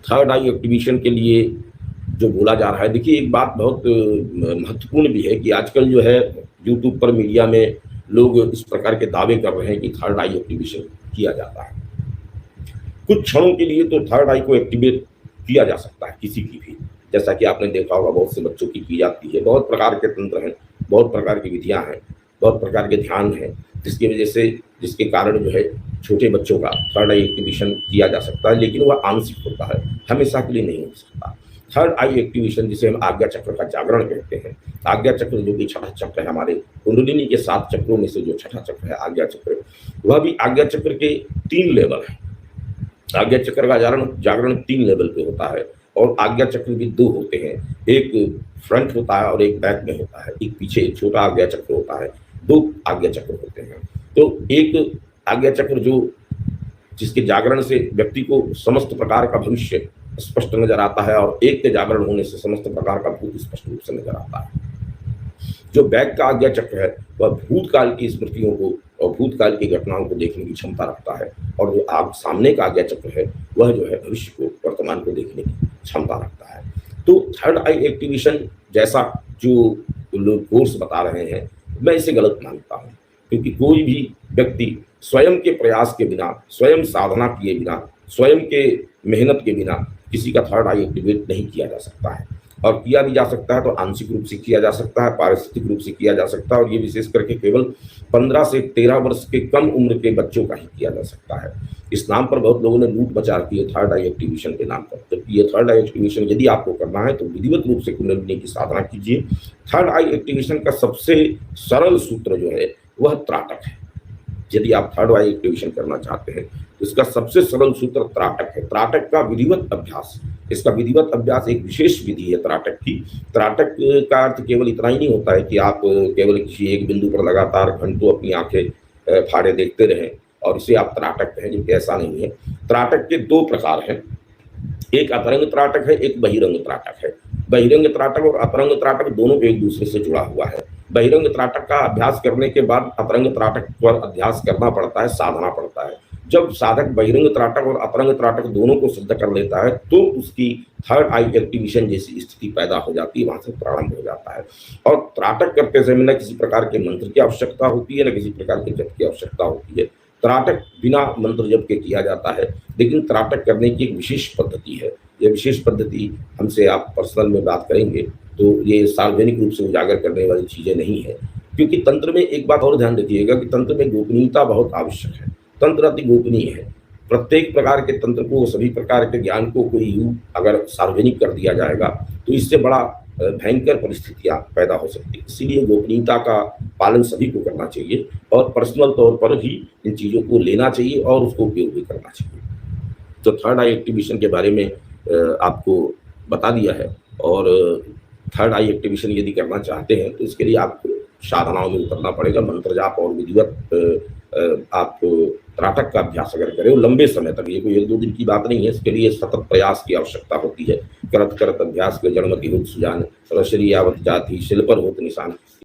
Third आई activation के लिए जो बोला जा रहा है, देखिए एक बात बहुत महत्वपूर्ण भी है कि आजकल जो है यूट्यूब पर मीडिया में लोग इस प्रकार के दावे कर रहे हैं कि थर्ड आई एक्टिवेशन किया जाता है। कुछ क्षणों के लिए तो थर्ड आई को एक्टिवेट किया जा सकता है किसी की भी, जैसा कि आपने देखा होगा बहुत से बच्चों की जाती है। बहुत प्रकार के तंत्र हैं, बहुत प्रकार की विधियां हैं, बहुत प्रकार के ध्यान हैं, जिसकी वजह से जिसके कारण जो है छोटे बच्चों का थर्ड आई एक्टिवेशन किया जा सकता है, लेकिन वह आंशिक होता है, हमेशा के लिए नहीं हो सकता। थर्ड आई एक्टिवेशन जिसे हम आज्ञा चक्र का जागरण कहते हैं, आज्ञा चक्र जो कि छठा चक्र है, हमारे कुंडलिनी के 7 चक्रों में से जो छठा चक्र है आज्ञा चक्र, वह भी आज्ञा चक्र के 3 लेवल है। आज्ञा चक्र का जागरण 3 लेवल पे होता है और आज्ञा चक्र भी 2 होते हैं, एक फ्रंट होता है और एक बैक में होता है, एक पीछे एक छोटा आज्ञा चक्र होता है, 2 आज्ञा चक्र होते हैं। तो एक आज्ञा चक्र जो जिसके जागरण से व्यक्ति को समस्त प्रकार का भविष्य स्पष्ट नजर आता है और एक के जागरण होने से समस्त प्रकार का भूत स्पष्ट रूप से नजर आता है। जो बैक का आज्ञा चक्र है वह भूतकाल की स्मृतियों को और भूतकाल की घटनाओं को देखने की क्षमता रखता है, और जो आप सामने का आज्ञा चक्र है वह जो है भविष्य को वर्तमान को देखने की क्षमता रखता है। तो थर्ड आई एक्टिवेशन जैसा जो लोग कोर्स बता रहे हैं, मैं इसे गलत मानता हूँ, क्योंकि कोई भी व्यक्ति स्वयं के प्रयास के बिना, स्वयं साधना किए बिना, स्वयं के मेहनत के बिना किसी का थर्ड आई एक्टिवेट नहीं किया जा सकता है। और किया भी जा सकता है तो आंशिक रूप से किया जा सकता है, पारिस्थितिक रूप से किया जा सकता है, और ये विशेष करके केवल 15 से 13 वर्ष के कम उम्र के बच्चों का ही किया जा सकता है। इस नाम पर बहुत लोगों ने लूट मचा रखी है थर्ड आई एक्टिवेशन के नाम पर, जबकि ये थर्ड आई एक्टिवेशन यदि आपको करना है तो विधिवत रूप से कुंडलिनी की साधना कीजिए। थर्ड आई एक्टिवेशन का सबसे सरल सूत्र जो है वह त्राटक है। यदि आप थर्ड आई एक्टिवेशन करना चाहते हैं तो इसका सबसे सरल सूत्र त्राटक है। त्राटक का विधिवत अभ्यास, इसका विधिवत अभ्यास एक विशेष विधि है त्राटक की। त्राटक का अर्थ केवल इतना ही नहीं होता है कि आप केवल किसी एक बिंदु पर लगातार घंटों अपनी आंखें फाड़े देखते रहें और इसे आप त्राटक कहें, जबकि ऐसा नहीं है। त्राटक के 2 प्रकार हैं, एक अतरंग त्राटक है, एक बहिरंग त्राटक है। बहिरंग त्राटक और अतरंग त्राटक दोनों एक दूसरे से जुड़ा हुआ है। बहिरंग त्राटक का अभ्यास करने के बाद अतरंग त्राटक पर अभ्यास करना पड़ता है, साधना पड़ता है। जब साधक बहिरंग त्राटक और अतरंग त्राटक दोनों को सिद्ध कर लेता है तो उसकी थर्ड आई एक्टिवेशन जैसी स्थिति पैदा हो जाती है, वहां से प्रारंभ हो जाता है। और त्राटक करते समय न किसी प्रकार के मंत्र की आवश्यकता होती है, न किसी प्रकार के जप की आवश्यकता होती है। त्राटक बिना मंत्र जप के किया जाता है, लेकिन त्राटक करने की एक विशेष पद्धति है। यह विशेष पद्धति हमसे आप पर्सनल में बात करेंगे तो ये सार्वजनिक रूप से उजागर करने वाली चीजें नहीं है, क्योंकि तंत्र में एक बात और ध्यान रखिएगा कि तंत्र में गोपनीयता बहुत आवश्यक है। तंत्र अति गोपनीय है। प्रत्येक प्रकार के तंत्र को, सभी प्रकार के ज्ञान को कोई यूं अगर सार्वजनिक कर दिया जाएगा तो इससे बड़ा भयंकर परिस्थितियां पैदा हो सकती है। इसीलिए गोपनीयता का पालन सभी को करना चाहिए और पर्सनल तौर पर ही इन चीज़ों को लेना चाहिए और उसको उपयोग भी करना चाहिए। तो थर्ड आई एक्टिवेशन के बारे में आपको बता दिया है, और थर्ड आई एक्टिवेशन यदि करना चाहते हैं तो इसके लिए आपको साधनाओं में उतरना पड़ेगा। मंत्र जाप और विधिवत आप त्राटक का अभ्यास अगर करें लंबे समय तक, ये कोई 1-2 दिन की बात नहीं है, इसके लिए सतत प्रयास की आवश्यकता होती है। करत करत अभ्यास के जन्म की होत सुजान, रसरी आवत जाति शिल पर होत निशान।